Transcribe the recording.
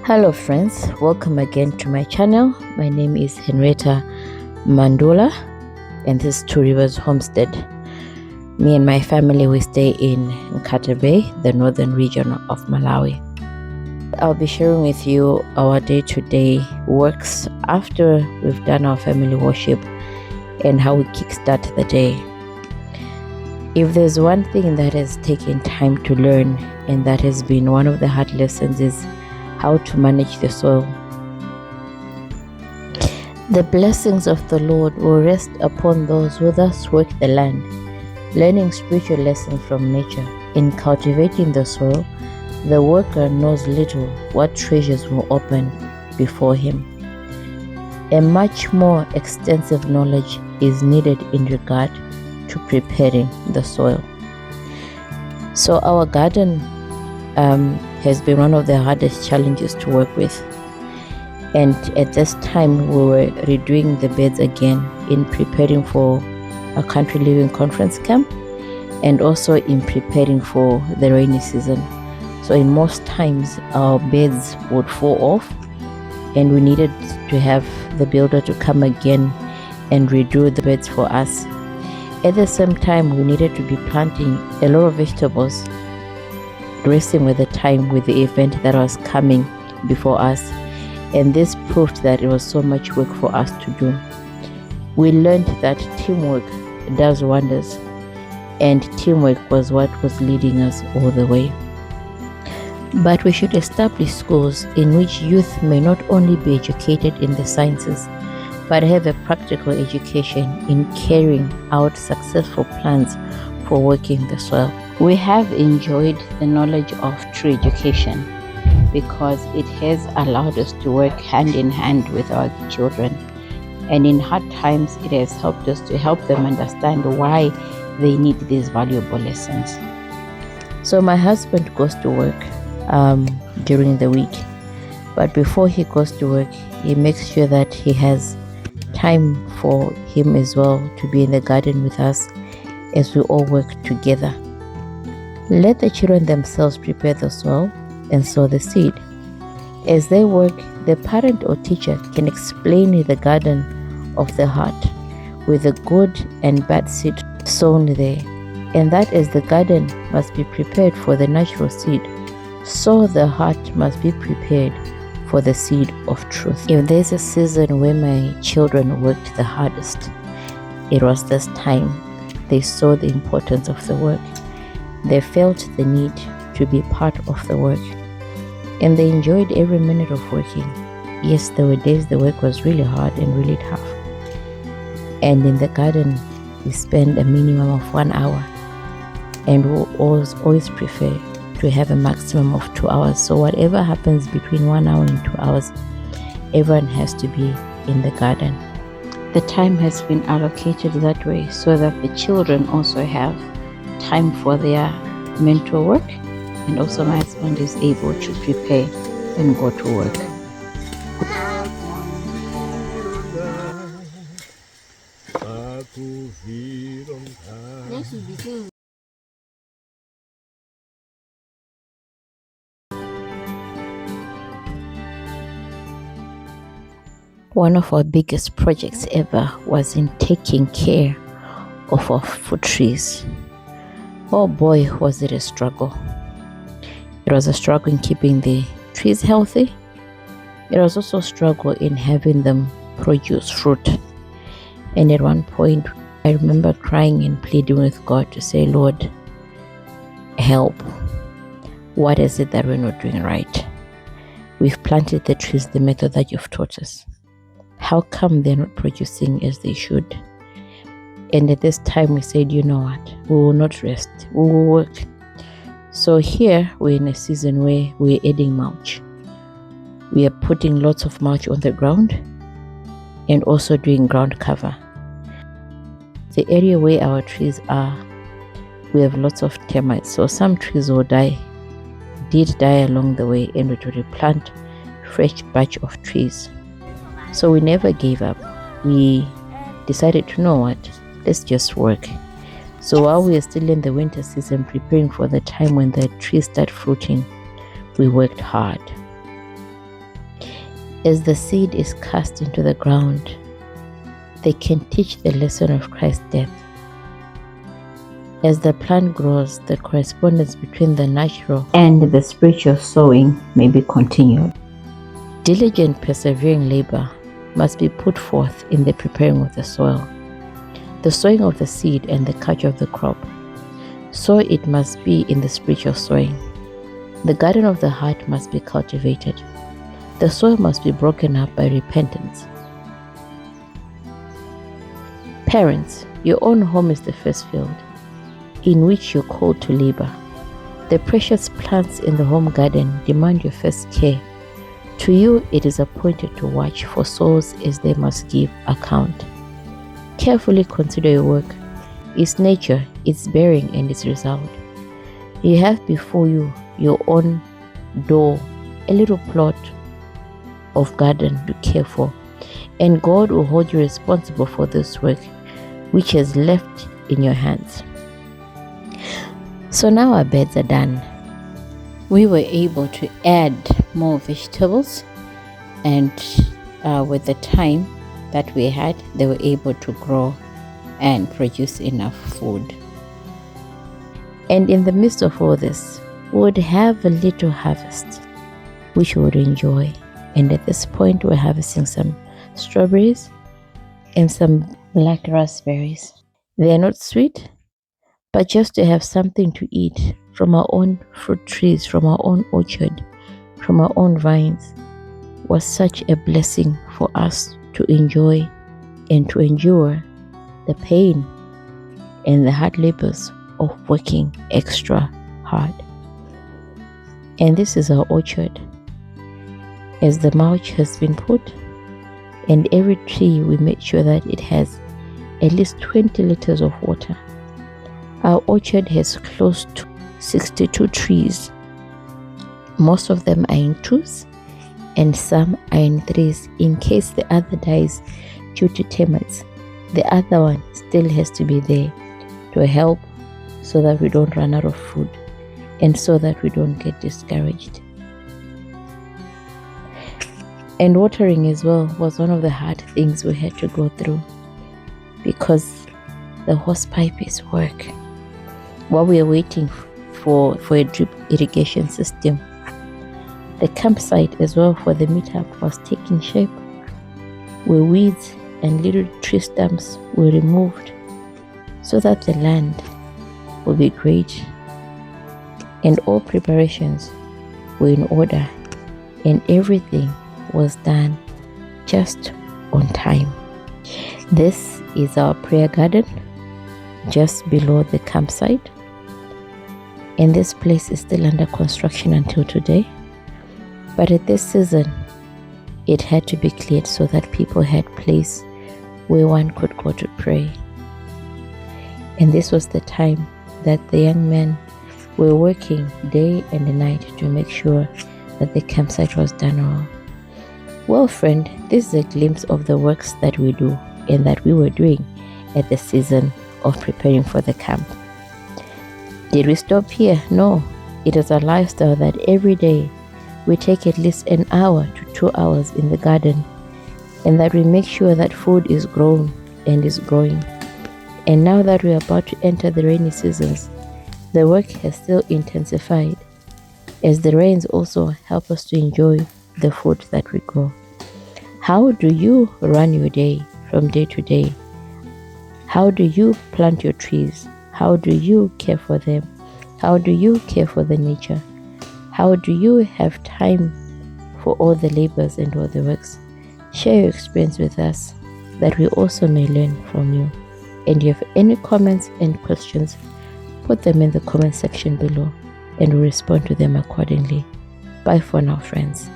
Hello friends, welcome again to my channel. My name is Henrietta Mandula and this is Two Rivers Homestead. Me and my family, we stay in Nkata Bay, the northern region of Malawi. I'll be sharing with you our day-to-day works after we've done our family worship and how we kickstart the day. If there's one thing that has taken time to learn and that has been one of the hard lessons is how to manage the soil. The blessings of the Lord will rest upon those who thus work the land, learning spiritual lessons from nature. In cultivating the soil, the worker knows little what treasures will open before him. A much more extensive knowledge is needed in regard to preparing the soil. So our garden has been one of the hardest challenges to work with, and at this time we were redoing the beds again in preparing for a country living conference camp and also in preparing for the rainy season. So in most times our beds would fall off and we needed to have the builder to come again and redo the beds for us. At the same time, we needed to be planting a lot of vegetables, racing with the time with the event that was coming before us, and this proved that it was so much work for us to do. We learned that teamwork does wonders, and teamwork was what was leading us all the way. But we should establish schools in which youth may not only be educated in the sciences but have a practical education in carrying out successful plans for working the soil. We have enjoyed the knowledge of true education because it has allowed us to work hand in hand with our children, and in hard times it has helped us to help them understand why they need these valuable lessons. So my husband goes to work during the week, but before he goes to work he makes sure that he has time for him as well to be in the garden with us as we all work together. Let the children themselves prepare the soil and sow the seed. As they work, the parent or teacher can explain the garden of the heart with the good and bad seed sown there, and that as the garden must be prepared for the natural seed, so the heart must be prepared for the seed of truth. If there's a season where my children worked the hardest, it was this time. They saw the importance of the work. They felt the need to be part of the work, and they enjoyed every minute of working. Yes, there were days the work was really hard and really tough, and in the garden we spend a minimum of 1 hour, and we'll always prefer to have a maximum of 2 hours. So whatever happens between 1 hour and 2 hours, everyone has to be in the garden. The time has been allocated that way so that the children also have time for their mental work, and also my husband is able to prepare and go to work. One of our biggest projects ever was in taking care of our fruit trees. Oh boy, was it a struggle. It was a struggle in keeping the trees healthy. It was also a struggle in having them produce fruit. And at one point, I remember crying and pleading with God to say, Lord, help. What is it that we're not doing right? We've planted the trees the method that you've taught us. How come they're not producing as they should? And at this time we said, you know what, we will not rest, we will work. So here we're in a season where we're adding mulch. We are putting lots of mulch on the ground and also doing ground cover. The area where our trees are, we have lots of termites, so some trees will did die along the way, and we had to replant fresh batch of trees. So we never gave up. We decided to know what, let's just work. So while we are still in the winter season preparing for the time when the trees start fruiting, we worked hard. As the seed is cast into the ground, they can teach the lesson of Christ's death. As the plant grows, the correspondence between the natural and the spiritual sowing may be continued. Diligent, persevering labor must be put forth in the preparing of the soil, the sowing of the seed, and the culture of the crop. So it must be in the spiritual sowing. The garden of the heart must be cultivated. The soil must be broken up by repentance. Parents, your own home is the first field in which you're called to labor. The precious plants in the home garden demand your first care. To you it is appointed to watch for souls, as they must give account. Carefully consider your work, its nature, its bearing, and its result. You have before you your own door, a little plot of garden to care for, and God will hold you responsible for this work which is left in your hands. So now our beds are done. We were able to add more vegetables, and with the time that we had, they were able to grow and produce enough food. And in the midst of all this, we would have a little harvest which we would enjoy. And at this point, we're harvesting some strawberries and some black raspberries. They are not sweet, but just to have something to eat from our own fruit trees, from our own orchard, from our own vines, was such a blessing for us to enjoy and to endure the pain and the hard labors of working extra hard. And this is our orchard. As the mulch has been put, and every tree we made sure that it has at least 20 liters of water. Our orchard has close to 62 trees. Most of them are in twos and some are in threes. In case the other dies due to termites, the other one still has to be there to help, so that we don't run out of food and so that we don't get discouraged. And watering as well was one of the hard things we had to go through, because the hosepipe is work. While we are waiting for a drip irrigation system, the campsite as well for the meetup was taking shape, where weeds and little tree stumps were removed so that the land will be great, and all preparations were in order, and everything was done just on time. This is our prayer garden just below the campsite, and this place is still under construction until today. But at this season, it had to be cleared so that people had place where one could go to pray. And this was the time that the young men were working day and night to make sure that the campsite was done well. Well, friend, this is a glimpse of the works that we do and that we were doing at the season of preparing for the camp. Did we stop here? No. It is a lifestyle that every day we take at least an hour to 2 hours in the garden, and that we make sure that food is grown and is growing. And now that we are about to enter the rainy seasons, the work has still intensified, as the rains also help us to enjoy the food that we grow. How do you run your day from day to day? How do you plant your trees? How do you care for them? How do you care for the nature? How do you have time for all the labors and all the works? Share your experience with us, that we also may learn from you. And if you have any comments and questions, put them in the comment section below and we'll respond to them accordingly. Bye for now, friends.